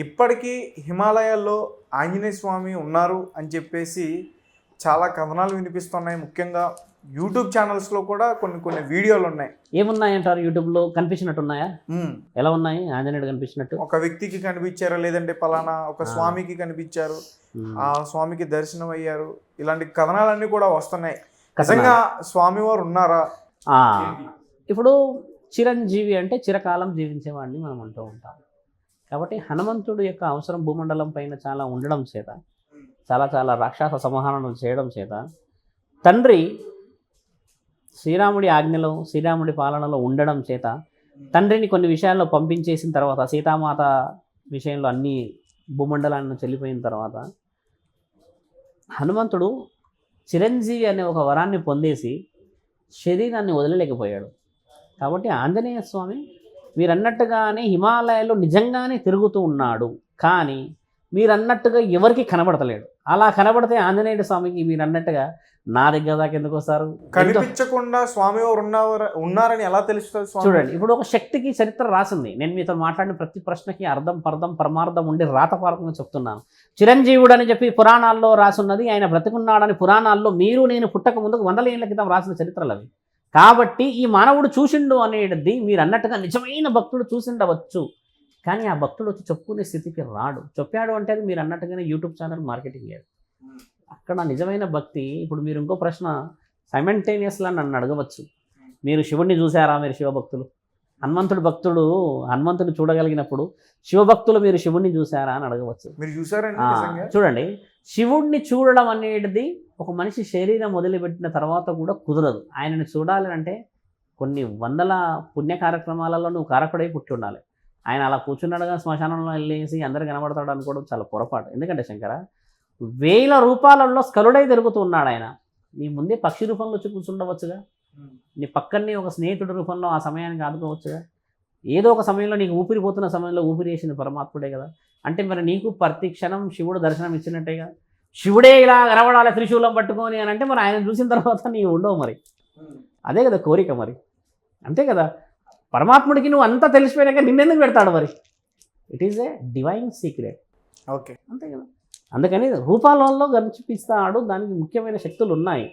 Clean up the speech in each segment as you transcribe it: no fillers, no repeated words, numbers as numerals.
ఇప్పటికీ హిమాలయాల్లో ఆంజనేయ స్వామి ఉన్నారు అని చెప్పేసి చాలా కథనాలు వినిపిస్తున్నాయి. ముఖ్యంగా యూట్యూబ్ ఛానల్స్లో కూడా కొన్ని వీడియోలు ఉన్నాయి. ఏమున్నాయంటారు యూట్యూబ్లో? కనిపించినట్టున్నాయా? ఎలా ఉన్నాయి? ఆంజనేయుడు కనిపించినట్టు ఒక వ్యక్తికి కనిపించారా, లేదంటే పలానా ఒక స్వామికి కనిపించారు, ఆ స్వామికి దర్శనం అయ్యారు, ఇలాంటి కథనాలన్నీ కూడా వస్తున్నాయి. నిజంగా స్వామివారు ఉన్నారా? ఇప్పుడు చిరంజీవి అంటే చిరకాలం జీవించేవాడిని మనం అంటూ ఉంటాం. కాబట్టి హనుమంతుడు యొక్క అవసరం భూమండలం పైన చాలా ఉండడం చేత, చాలా రాక్షస సంహారణలు చేయడం చేత, తండ్రి శ్రీరాముడి ఆజ్ఞలో శ్రీరాముడి పాలనలో ఉండడం చేత తండ్రిని కొన్ని విషయాల్లో పంపించేసిన తర్వాత, సీతామాత విషయంలో అన్ని భూమండలాన్ని చెల్లిపోయిన తర్వాత హనుమంతుడు చిరంజీవి అనే ఒక వరాన్ని పొందేసి శరీరాన్ని వదిలేకపోయాడు. కాబట్టి ఆంజనేయ స్వామి మీరన్నట్టుగానే హిమాలయాల్లో నిజంగానే తిరుగుతూ ఉన్నాడు, కానీ మీరన్నట్టుగా ఎవరికి కనబడతలేడు. అలా కనబడితే ఆంజనేయుడు స్వామికి మీరన్నట్టుగా నా దగ్గర దాకా ఎందుకు వస్తారు? కనిపించకుండా స్వామివారు ఉన్నారని ఎలా తెలుస్తుంది? చూడండి, ఇప్పుడు ఒక శక్తికి చరిత్ర రాసింది. నేను మీతో మాట్లాడిన ప్రతి ప్రశ్నకి అర్థం పర్థం పరమార్థం ఉండి రాతపారకంగా చెప్తున్నాను. చిరంజీవుడు అని చెప్పి పురాణాల్లో రాసున్నది, ఆయన బ్రతికున్నాడని పురాణాల్లో మీరు నేను పుట్టక ముందుకు 100 ఏళ్ల క్రితం రాసిన చరిత్రలు అవి. కాబట్టి ఈ మానవుడు చూసిండు అనేది మీరు అన్నట్టుగా నిజమైన భక్తుడు చూసిండవచ్చు, కానీ ఆ భక్తుడు వచ్చి చెప్పుకునే స్థితికి రాడు. చెప్పాడు అంటే అది మీరు అన్నట్టుగానే యూట్యూబ్ ఛానల్ మార్కెటింగ్ చేయాలి. అక్కడ నిజమైన భక్తి. ఇప్పుడు మీరు ఇంకో ప్రశ్న సైమల్టేనియస్లా నన్ను అడగవచ్చు, మీరు శివుడిని చూసారా? మీరు శివభక్తులు, హనుమంతుడు చూడగలిగినప్పుడు శివభక్తులు మీరు శివుడిని చూసారా అని అడగవచ్చు. మీరు చూసారండి? చూడండి, శివుడిని చూడడం అనేది ఒక మనిషి శరీరం వదిలిపెట్టిన తర్వాత కూడా కుదరదు. ఆయనను చూడాలి అంటే కొన్ని వందల పుణ్య కార్యక్రమాలలో నువ్వు కారకుడై పుట్టి ఉండాలి. ఆయన అలా కూర్చున్నాడుగా శ్మశానంలో వెళ్ళేసి అందరు కనబడతాడు అనుకోవడం చాలా పొరపాటు. ఎందుకంటే శంకర, 1000 రూపాలలో స్కలుడై తిరుగుతూ ఉన్నాడు ఆయన. నీ ముందే పక్షి రూపంలో వచ్చి కూర్చుండవచ్చుగా, నీ పక్కనే ఒక స్నేహితుడి రూపంలో ఆ సమయానికి ఆదుకోవచ్చుగా. ఏదో ఒక సమయంలో నీకు ఊపిరిపోతున్న సమయంలో ఊపిరి వేసిన పరమాత్ముడే కదా. అంటే మరి నీకు ప్రతి క్షణం శివుడు దర్శనం ఇచ్చినట్టేగా. శివుడే ఇలా కనబడాలి త్రిశూలం పట్టుకొని అని అంటే మరి ఆయన చూసిన తర్వాత నీవు ఉండవు. మరి అదే కదా కోరిక, మరి అంతే కదా. పరమాత్ముడికి నువ్వు అంతా తెలిసిపోయాక నిన్నెందుకు పెడతాడు? మరి it is a divine secret. Okay, అంతే కదా. అందుకని రూపాలలో కనిపిస్తాడు. దానికి ముఖ్యమైన శక్తులు ఉన్నాయి.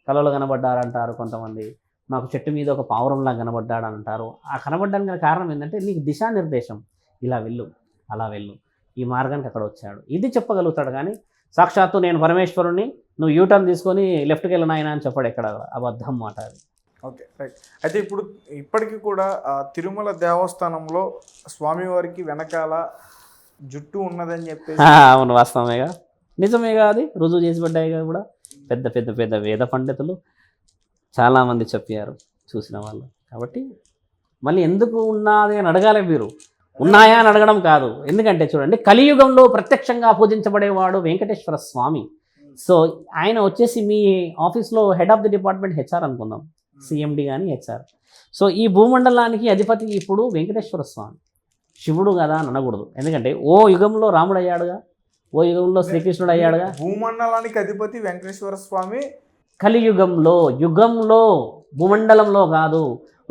కళలు కనబడ్డారంటారు కొంతమంది, మాకు చెట్టు మీద ఒక పావురంలా కనబడ్డాడు అంటారు. ఆ కనబడ్డానికి గల కారణం ఏంటంటే నీకు దిశానిర్దేశం, ఇలా వెళ్ళు, అలా వెళ్ళు, ఈ మార్గానికి అక్కడ వచ్చాడు, ఇది చెప్పగలుగుతాడు. కానీ సాక్షాత్తు నేను పరమేశ్వరుణ్ణి, నువ్వు యూటర్న్ తీసుకొని లెఫ్ట్కి వెళ్ళిన ఆయన అని చెప్పాడు. ఎక్కడ అబద్ధం మాట అది. Okay, right. అయితే ఇప్పటికీ కూడా తిరుమల దేవస్థానంలో స్వామివారికి వెనకాల జుట్టు ఉన్నదని చెప్పేసి, అవును, వాస్తవమేగా, నిజమేగా, అది రుజువు చేసి పడ్డాయిగా కూడా. పెద్ద వేద పండితులు చాలామంది చెప్పారు, చూసిన వాళ్ళు. కాబట్టి మళ్ళీ ఎందుకు ఉన్నది అని అడగాలి మీరు, ఉన్నాయా అని అడగడం కాదు. ఎందుకంటే చూడండి, కలియుగంలో ప్రత్యక్షంగా పూజించబడేవాడు వెంకటేశ్వర స్వామి. సో ఆయన వచ్చేసి మీ ఆఫీస్లో head of the department HR అనుకుందాం, సిఎండి కానీ హెచ్ఆర్. సో ఈ భూమండలానికి అధిపతి ఇప్పుడు వెంకటేశ్వర స్వామి. శివుడు కదా అని అనకూడదు. ఎందుకంటే ఓ యుగంలో రాముడు అయ్యాడుగా, ఓ యుగంలో శ్రీకృష్ణుడు అయ్యాడుగా. భూమండలానికి అధిపతి వెంకటేశ్వర స్వామి కలియుగంలో, యుగంలో, భూమండలంలో కాదు.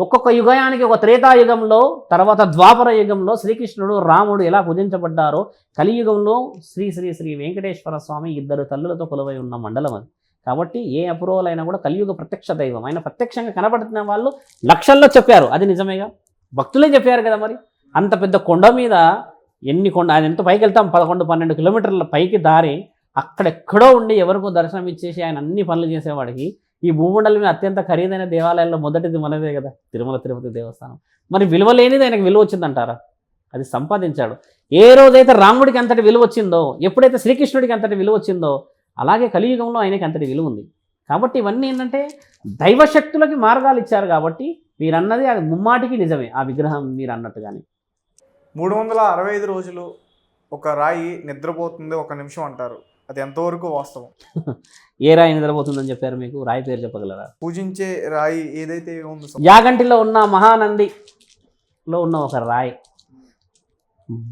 ఒక్కొక్క యుగానికి ఒక త్రేతాయుగంలో, తర్వాత ద్వాపర యుగంలో శ్రీకృష్ణుడు రాముడు ఎలా పూజించబడ్డారో, కలియుగంలో శ్రీ శ్రీ శ్రీ వెంకటేశ్వర స్వామి 2 తల్లులతో కొలువై ఉన్న మండలం అది. కాబట్టి ఏ అప్రూవల్ అయినా కూడా కలియుగ ప్రత్యక్ష దైవం. ఆయన ప్రత్యక్షంగా కనబడుతున్న వాళ్ళు లక్షల్లో చెప్పారు, అది నిజమేగా. భక్తులే చెప్పారు కదా. మరి అంత పెద్ద కొండ మీద ఆయన ఎంత పైకి వెళ్తాం, 11-12 కిలోమీటర్ల పైకి దారి, అక్కడెక్కడో ఉండి ఎవరికో దర్శనం ఇచ్చేసి ఆయన అన్ని పనులు చేసేవాడికి ఈ భూమండలం మీద అత్యంత ఖరీదైన దేవాలయాల్లో మొదటిది మనదే కదా, తిరుమల తిరుపతి దేవస్థానం. మరి విలువ లేనిది ఆయనకు విలువ వచ్చిందంటారా? అది సంపాదించాడు. ఏ రోజైతే రాముడికి అంతటి విలువ వచ్చిందో, ఎప్పుడైతే శ్రీకృష్ణుడికి అంతటి విలువ వచ్చిందో, అలాగే కలియుగంలో ఆయనకి అంతటి విలువ ఉంది. కాబట్టి ఇవన్నీ ఏంటంటే దైవశక్తులకి మార్గాలు ఇచ్చారు. కాబట్టి మీరన్నది అది ముమ్మాటికి నిజమే, ఆ విగ్రహం మీరు అన్నట్టుగానే. 365 రోజులు ఒక రాయి నిద్రపోతుంది 1 నిమిషం అంటారు, అది ఎంతవరకు వాస్తవం? ఏ రాయి నిద్రపోతుందని చెప్పారు మీకు? రాయి పేరు చెప్పగలరా? పూజించే రాయి ఏదైతే ఉందో, యాగంటిలో ఉన్న మహానందిలో ఉన్న ఒక రాయి,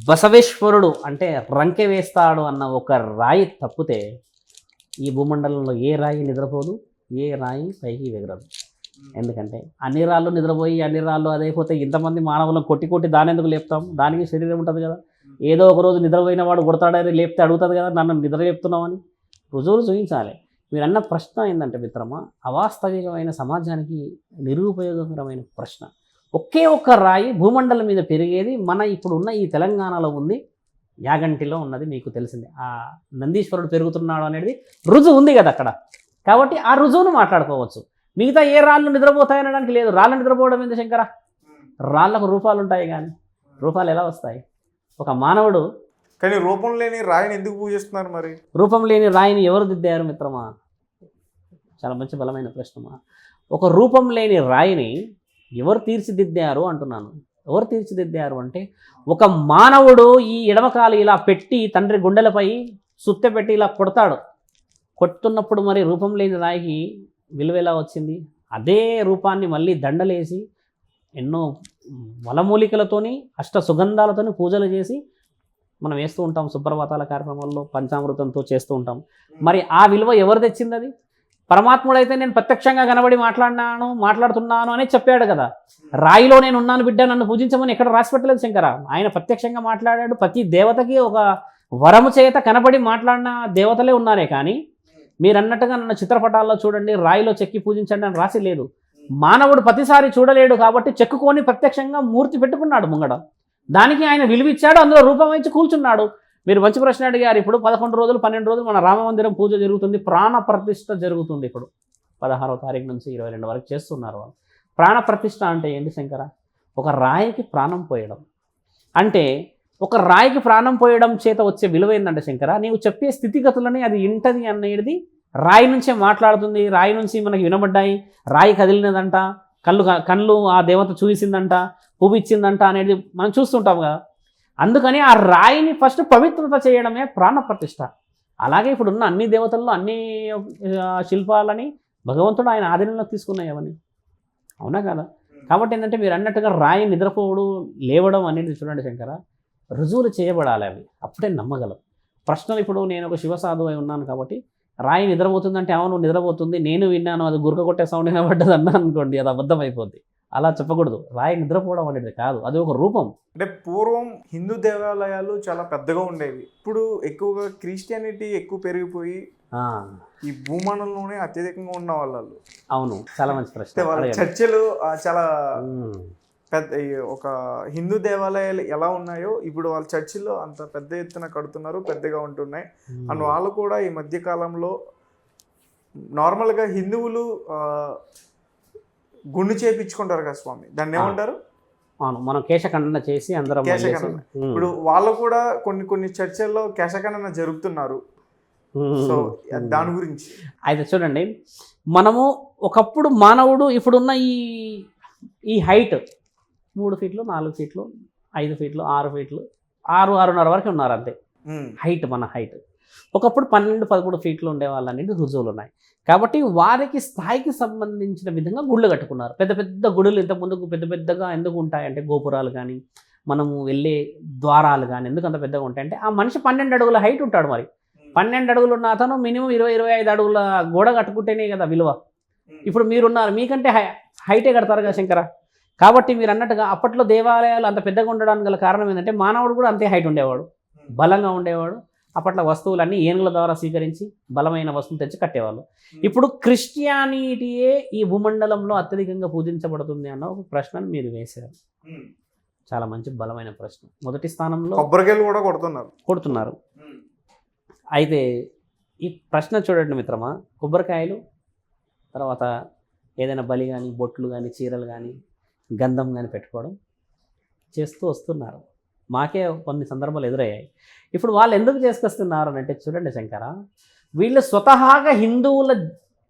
బసవేశ్వరుడు అంటే రంకె వేస్తాడు అన్న ఒక రాయి తప్పితే ఈ భూమండలంలో ఏ రాయి నిద్రపోదు, ఏ రాయి పైకి ఎగరదు. ఎందుకంటే అన్ని రాళ్ళు నిద్రపోయి అన్ని రాళ్ళు అదైపోతే ఇంతమంది మానవులను కొట్టి దాని ఎందుకు లేపుతాం? దానికి శరీరం ఉంటుంది కదా. ఏదో ఒక రోజు నిద్రపోయిన వాడు కొడతాడని లేపితే అడుగుతుంది కదా, నన్ను నిద్ర లేపుతున్నామని. రుజువులు చూపించాలి. మీరు అన్న ప్రశ్న ఏంటంటే మిత్రమా, అవాస్తవికమైన సమాజానికి నిరుపయోగకరమైన ప్రశ్న. ఒకే ఒక్క రాయి భూమండలం మీద పెరిగేది మన ఇప్పుడున్న ఈ తెలంగాణలో ఉంది, యాగంటిలో ఉన్నది. మీకు తెలిసిందే, ఆ నందీశ్వరుడు పెరుగుతున్నాడు అనేది రుజువు ఉంది కదా అక్కడ. కాబట్టి ఆ రుజువును మాట్లాడుకోవచ్చు. మిగతా ఏ రాళ్ళు నిద్రపోతాయనడానికి లేదు. రాళ్ళు నిద్రపోవడం ఏంది శంకర? రాళ్లకు రూపాలు ఉంటాయి, కానీ రూపాలు ఎలా వస్తాయి? ఒక మానవుడు కానీ రూపం లేని రాయిని ఎందుకు పూజిస్తున్నారు మరి? రూపం లేని రాయిని ఎవరు దిద్దారు మిత్రమా? చాలా మంచి బలమైన ప్రశ్నమా. ఒక రూపం లేని రాయిని ఎవరు తీర్చిదిద్దారు అంటున్నాను. ఎవరు తీర్చిదిద్దారు అంటే, ఒక మానవుడు ఈ ఎడమకాలు ఇలా పెట్టి తండ్రి గుండెలపై సుత్తె పెట్టి ఇలా కొడతాడు. కొట్టున్నప్పుడు మరి రూపం లేని రాయికి విలువ ఎలా వచ్చింది? అదే రూపాన్ని మళ్ళీ దండలేసి ఎన్నో వలమూలికలతోని అష్ట సుగంధాలతోని పూజలు చేసి మనం వేస్తూ ఉంటాం. సుప్రభాతాల కార్యక్రమాల్లో పంచామృతంతో చేస్తూ ఉంటాం. మరి ఆ విలువ ఎవరు తెచ్చింది? అది పరమాత్ముడైతే నేను ప్రత్యక్షంగా కనబడి మాట్లాడుతున్నాను అని చెప్పాడు కదా. రాయిలో నేను ఉన్నాను బిడ్డ, నన్ను పూజించమని ఎక్కడ రాసి పెట్టలేదు శంకర. ఆయన ప్రత్యక్షంగా మాట్లాడాడు. ప్రతి దేవతకి ఒక వరము చేత కనబడి మాట్లాడిన దేవతలే ఉన్నారే, కానీ మీరు అన్నట్టుగా నన్ను చిత్రపటాల్లో చూడండి, రాయిలో చెక్కి పూజించండి అని రాసి లేదు. మానవుడు ప్రతిసారి చూడలేడు కాబట్టి చెక్కుకొని ప్రత్యక్షంగా మూర్తి పెట్టుకున్నాడు ముంగడ. దానికి ఆయన విలువిచ్చాడు, అందులో రూపం ఇచ్చి కూర్చున్నాడు. మీరు మంచి ప్రశ్న అడిగారు. ఇప్పుడు 11 రోజులు 12 రోజులు మన రామమందిరం పూజ జరుగుతుంది, ప్రాణ ప్రతిష్ఠ జరుగుతుంది. ఇప్పుడు 16వ తారీఖు నుంచి 22 వరకు చేస్తున్నారు వాళ్ళు. ప్రాణ ప్రతిష్ఠ అంటే ఏంటి శంకర? ఒక రాయికి ప్రాణం పోయడం. అంటే ఒక రాయికి ప్రాణం పోయడం చేత వచ్చే విలువ ఏంటంటే శంకర, నీవు చెప్పే స్థితిగతులని అది ఇంటది అనేది రాయి నుంచే మాట్లాడుతుంది. రాయి నుంచి మనకి వినబడ్డాయి, రాయి కదిలినదంట, కళ్ళు ఆ దేవత చూసిందంట, పువ్వు ఇచ్చిందంట అనేది మనం చూస్తుంటాం కదా. అందుకని ఆ రాయిని ఫస్ట్ పవిత్రత చేయడమే ప్రాణ ప్రతిష్ఠ. అలాగే ఇప్పుడున్న అన్ని దేవతల్లో అన్ని శిల్పాలని భగవంతుడు ఆయన ఆధీనంలో తీసుకున్నాయి అవన్నీ, అవునా కదా? కాబట్టి ఏంటంటే మీరు అన్నట్టుగా రాయి నిద్రపోవడం లేవడం అనేది చూడండి శంకర, రుజువులు చేయబడాలి అవి, అప్పుడే నమ్మగలం. ప్రశ్నలు ఇప్పుడు నేను ఒక శివసాధువు అయి ఉన్నాను కాబట్టి రాయి నిద్రపోతుందంటే అవును నిద్రపోతుంది, నేను విన్నాను, అది గురక కొట్టే సౌండ్ వినబడ్డది అన్నాను అనుకోండి, అది అబద్ధం అయిపోద్ది. అలా చెప్పకూడదు. రాయి నిద్రపోవడం అనేది కాదు, అది ఒక రూపం. అంటే పూర్వం హిందూ దేవాలయాలు చాలా పెద్దగా ఉండేవి. ఇప్పుడు ఎక్కువగా క్రిస్టియానిటీ ఎక్కువ పెరిగిపోయి ఈ భూమండలంలోనే అత్యధికంగా ఉన్న వాళ్ళు. అవును, చాలా మంచి ప్రశ్న. వాళ్ళ చర్చలు చాలా పెద్ద, ఒక హిందూ దేవాలయాలు ఎలా ఉన్నాయో ఇప్పుడు వాళ్ళ చర్చిల్లో అంత పెద్ద ఎత్తున కడుతున్నారు, పెద్దగా ఉంటున్నాయి. అండ్ వాళ్ళు కూడా ఈ మధ్య కాలంలో నార్మల్గా హిందువులు గుండు చేయించుకుంటారు కదా స్వామి, దాన్ని ఏమంటారు? అవును, మనం కేశఖండన చేసి అందరం కేశఖండన. ఇప్పుడు వాళ్ళు కూడా కొన్ని చర్చల్లో కేశఖండన జరుపుతున్నారు. సో దాని గురించి అయితే చూడండి, మనము ఒకప్పుడు మానవుడు ఇప్పుడున్న ఈ హైట్ 3 ఫీట్లు 4 ఫీట్లు 5 ఫీట్లు 6 ఫీట్లు 6-6.5 వరకు ఉన్నారు అంతే హైట్. మన హైట్ ఒకప్పుడు 12-13 ఫీట్లు ఉండేవాళ్ళు అనేది రుజువులు ఉన్నాయి. కాబట్టి వారికి స్థాయికి సంబంధించిన విధంగా గుళ్ళు కట్టుకున్నారు. పెద్ద పెద్ద గుడులు ఇంతకుముందుకు పెద్దగా ఎందుకు ఉంటాయంటే, గోపురాలు కానీ మనము వెళ్ళే ద్వారాలు కానీ ఎందుకు అంత పెద్దగా ఉంటాయంటే, ఆ మనిషి 12 అడుగుల హైట్ ఉంటాడు. మరి 12 అడుగులు ఉన్న అతను మినిమం 20-25 అడుగుల గోడ కట్టుకుంటేనే కదా విలువ. ఇప్పుడు మీరున్నారు, మీకంటే హైటే కడతారు కదా శంకర. కాబట్టి మీరు అన్నట్టుగా అప్పట్లో దేవాలయాలు అంత పెద్దగా ఉండడానికి గల కారణం ఏంటంటే, మానవుడు కూడా అంతే హైట్ ఉండేవాడు, బలంగా ఉండేవాడు. అప్పట్లో వస్తువులన్నీ ఏనుగుల ద్వారా స్వీకరించి బలమైన వస్తువులు తెచ్చి కట్టేవాళ్ళు. ఇప్పుడు క్రిస్టియానిటీయే ఈ భూమండలంలో అత్యధికంగా పూజించబడుతుంది అన్న ఒక ప్రశ్నను మీరు వేశారు. చాలా మంచి బలమైన ప్రశ్న. మొదటి స్థానంలో కొబ్బరికాయలు కూడా కొడుతున్నారు. అయితే ఈ ప్రశ్న చూడండి మిత్రమా, కొబ్బరికాయలు తర్వాత ఏదైనా బలి కానీ, బొట్లు కానీ, చీరలు కానీ, గంధం కానీ పెట్టుకోవడం చేస్తూ వస్తున్నారు. మాకే కొన్ని సందర్భాలు ఎదురయ్యాయి. ఇప్పుడు వాళ్ళు ఎందుకు చేసుకొస్తున్నారు అని అంటే చూడండి శంకర, వీళ్ళు స్వతహాగా హిందువుల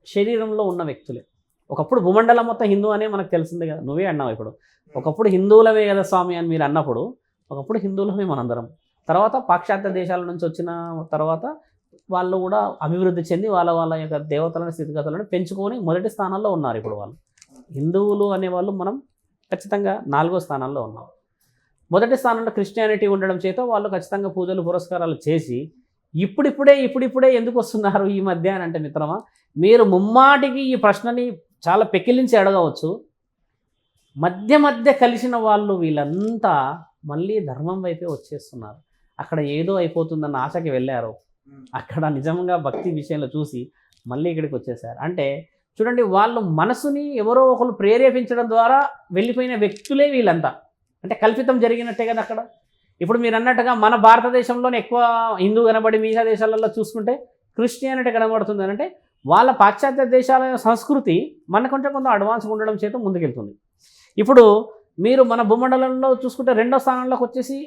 శరీరంలో ఉన్న వ్యక్తులే. ఒకప్పుడు భూమండలం మొత్తం హిందూ అనే మనకు తెలిసిందే కదా, నువ్వే అన్నావు. ఇప్పుడు ఒకప్పుడు హిందువులమే కదా స్వామి అని మీరు అన్నప్పుడు, ఒకప్పుడు హిందువులమే మనందరం. తర్వాత పాశ్చాత్య దేశాల నుంచి వచ్చిన తర్వాత వాళ్ళు కూడా అభివృద్ధి చెంది వాళ్ళ యొక్క దేవతలను స్థితిగతులను పెంచుకొని మొదటి స్థానంలో ఉన్నారు. ఇప్పుడు వాళ్ళు హిందువులు అనేవాళ్ళు మనం ఖచ్చితంగా 4వ స్థానంలో ఉన్నాం. మొదటి స్థానంలో క్రిస్టియానిటీ ఉండడం చేత వాళ్ళు ఖచ్చితంగా పూజలు పురస్కారాలు చేసి ఇప్పుడిప్పుడే ఎందుకు వస్తున్నారు ఈ మధ్య అని అంటే మిత్రమా, మీరు ముమ్మాటికి ఈ ప్రశ్నని చాలా పెకిలించి అడగవచ్చు. మధ్య కలిసిన వాళ్ళు వీళ్ళంతా మళ్ళీ ధర్మం వైపే వచ్చేస్తున్నారు. అక్కడ ఏదో అయిపోతుందన్న ఆశకి వెళ్ళారు, అక్కడ నిజంగా భక్తి విషయంలో చూసి మళ్ళీ ఇక్కడికి వచ్చేసారు. అంటే చూడండి, వాళ్ళు మనసుని ఎవరో ఒకరు ప్రేరేపించడం ద్వారా వెళ్ళిపోయిన వ్యక్తులే వీళ్ళంతా. అంటే కల్పితం జరిగినట్టే కదా అక్కడ. ఇప్పుడు మీరు అన్నట్టుగా మన భారతదేశంలోనే ఎక్కువ హిందూ కనబడి మిగతా దేశాలలో చూసుకుంటే క్రిస్టియానిటీ కనబడుతుంది. అంటే వాళ్ళ పాశ్చాత్య దేశాల సంస్కృతి మన కొంచెం అడ్వాన్స్గా ఉండడం చేత ముందుకెళ్తుంది. ఇప్పుడు మీరు మన భూమండలంలో చూసుకుంటే రెండో స్థానంలోకి వచ్చేసి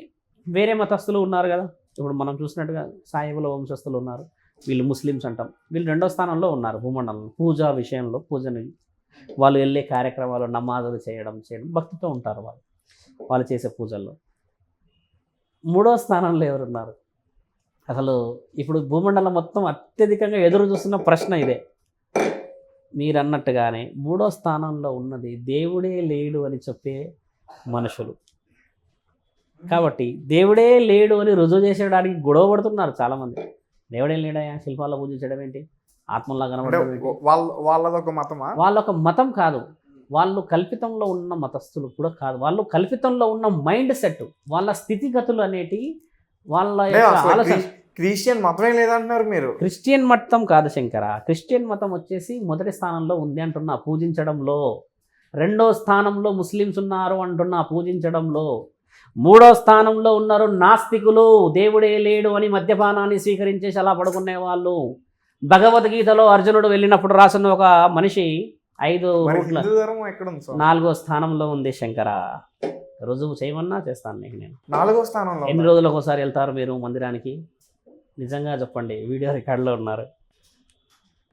వేరే మతస్థులు ఉన్నారు కదా. ఇప్పుడు మనం చూసినట్టుగా సాయిబుల వంశస్థులు ఉన్నారు, వీళ్ళు ముస్లిమ్స్ అంటాం. వీళ్ళు రెండో స్థానంలో ఉన్నారు భూమండలంలో. పూజా విషయంలో పూజని వాళ్ళు వెళ్ళే కార్యక్రమాలు, నమాజులు చేయడం భక్తితో ఉంటారు వాళ్ళు చేసే పూజల్లో. మూడో స్థానంలో ఎవరున్నారు అసలు? ఇప్పుడు భూమండలం మొత్తం అత్యధికంగా ఎదురు చూస్తున్న ప్రశ్న ఇదే. మీరు అన్నట్టుగానే మూడో స్థానంలో ఉన్నది దేవుడే లేడు అని చెప్పే మనుషులు. కాబట్టి దేవుడే లేడు అని రుజువు చేసేయడానికి గొడవ పడుతున్నారు చాలామంది. దేవుడే లేడయా, శిల్పాల్లో పూజించడం ఏంటి, ఆత్మలా కనబడడం ఏంటి? వాళ్ళదొక మతమా? వాళ్ళొక మతం కాదు, వాళ్ళు కల్పితంలో ఉన్న మతస్థులు కూడా కాదు. వాళ్ళు కల్పితంలో ఉన్న మైండ్ సెట్, వాళ్ళ స్థితిగతులు అనేటివి, వాళ్ళ ఆలోచన. క్రిస్టియన్ మతమే లేదంటున్నారు మీరు. క్రిస్టియన్ మతం కాదు శంకర. క్రిస్టియన్ మతం వచ్చేసి మొదటి స్థానంలో ఉంది అంటున్నా పూజించడంలో. రెండో స్థానంలో ముస్లిమ్స్ ఉన్నారు అంటున్నా పూజించడంలో. మూడో స్థానంలో ఉన్నారు నాస్తికులు, దేవుడే లేడు అని మద్యపానాన్ని స్వీకరించేసి అలా పడుకునే వాళ్ళు. భగవద్గీతలో అర్జునుడు వెళ్ళినప్పుడు రాసిన ఒక మనిషి 5 రూట్ల 4వ స్థానంలో ఉంది శంకర. రుజువు చేయమన్నా చేస్తాను నీకు నేను. 4వ స్థానంలో. ఎన్ని రోజులకు ఒకసారి వెళ్తారు మీరు మందిరానికి? నిజంగా చెప్పండి, వీడియో రికార్డులో ఉన్నారు.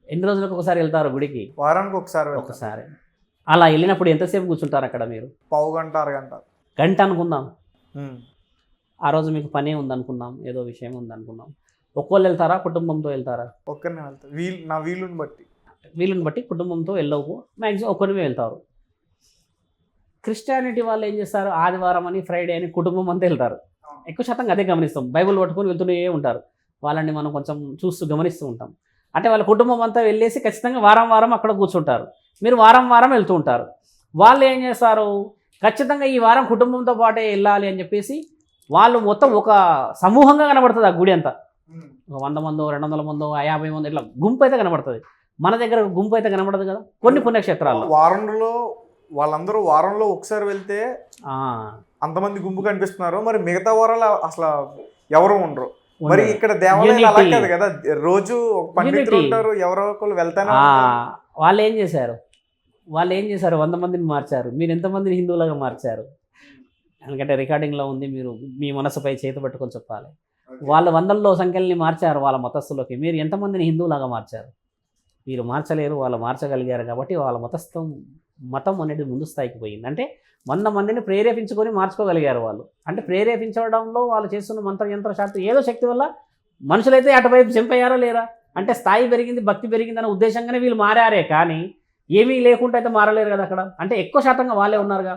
ఎన్ని రోజులకు ఒకసారి వెళ్తారు గుడికి? వారానికి ఒకసారి. అలా వెళ్ళినప్పుడు ఎంతసేపు కూర్చుంటారు అక్కడ మీరు? పావు గంట, అరగంట, గంట అనుకుందాం. ఆ రోజు మీకు పనే ఉందనుకుందాం, ఏదో విషయం ఉందనుకుందాం. ఒక్కళ్ళు వెళ్తారా, కుటుంబంతో వెళ్తారా? ఒక్కరినే వెళ్తారు, నా వీలుని బట్టి కుటుంబంతో వెళ్ళవు, మ్యాక్సిమం ఒక్కరిమే వెళ్తారు. క్రిస్టియానిటీ వాళ్ళు ఏం చేస్తారు, ఆదివారం అని ఫ్రైడే అని కుటుంబం అంతా వెళ్తారు. ఎక్కువ శాతం అదే గమనిస్తాం, బైబిల్ పట్టుకొని వెళ్తూనే ఉంటారు. వాళ్ళని మనం కొంచెం చూస్తూ గమనిస్తూ ఉంటాం. అంటే వాళ్ళ కుటుంబం అంతా వెళ్ళేసి ఖచ్చితంగా వారం అక్కడ కూర్చుంటారు. మీరు వారం వెళ్తూ ఉంటారు. వాళ్ళు ఏం చేస్తారు, ఖచ్చితంగా ఈ వారం కుటుంబంతో పాటే వెళ్ళాలి అని చెప్పేసి వాళ్ళు మొత్తం ఒక సమూహంగా కనబడుతుంది ఆ గుడి అంతా. 100 మందో 200 మందో 50 మందో ఇట్లా గుంపు అయితే కనబడుతుంది. మన దగ్గర గుంపు అయితే కనబడదు కదా కొన్ని పుణ్యక్షేత్రాల్లో. వాళ్ళందరూ వారంలో ఒకసారి వెళ్తే అంతమంది గుంపు కనిపిస్తున్నారు, మరి మిగతా వారాలు అసలు ఎవరు ఉండరు. మరి ఇక్కడ దేవాలయాలు అలా కాదు కదా, రోజు పండితులు ఉంటారు, ఎవరో ఒకరు వెళ్తానే. వాళ్ళు ఏం చేశారు 100 మందిని మార్చారు. మీరు ఎంతమందిని హిందువులుగా మార్చారు? ఎందుకంటే రికార్డింగ్లో ఉంది, మీరు మీ మనసుపై చేతి పట్టుకొని చెప్పాలి. వాళ్ళ 100ల్లో సంఖ్యల్ని మార్చారు వాళ్ళ మతస్థులకి, మీరు ఎంతమందిని హిందువులాగా మార్చారు? మీరు మార్చలేరు, వాళ్ళు మార్చగలిగారు. కాబట్టి వాళ్ళ మతం అనేది ముందు స్థాయికి పోయింది. అంటే 100 మందిని ప్రేరేపించుకొని మార్చుకోగలిగారు వాళ్ళు. అంటే ప్రేరేపించడంలో వాళ్ళు చేస్తున్న మంత్ర శాస్త్రం ఏదో శక్తి వల్ల మనుషులైతే అటువైపు చంపయ్యారా లేరా? అంటే స్థాయి పెరిగింది, భక్తి పెరిగిందనే ఉద్దేశంగానే వీళ్ళు మారారే కానీ ఏమీ లేకుండా అయితే మారలేరు కదా అక్కడ. అంటే ఎక్కువ శాతంగా వాళ్ళే ఉన్నారుగా.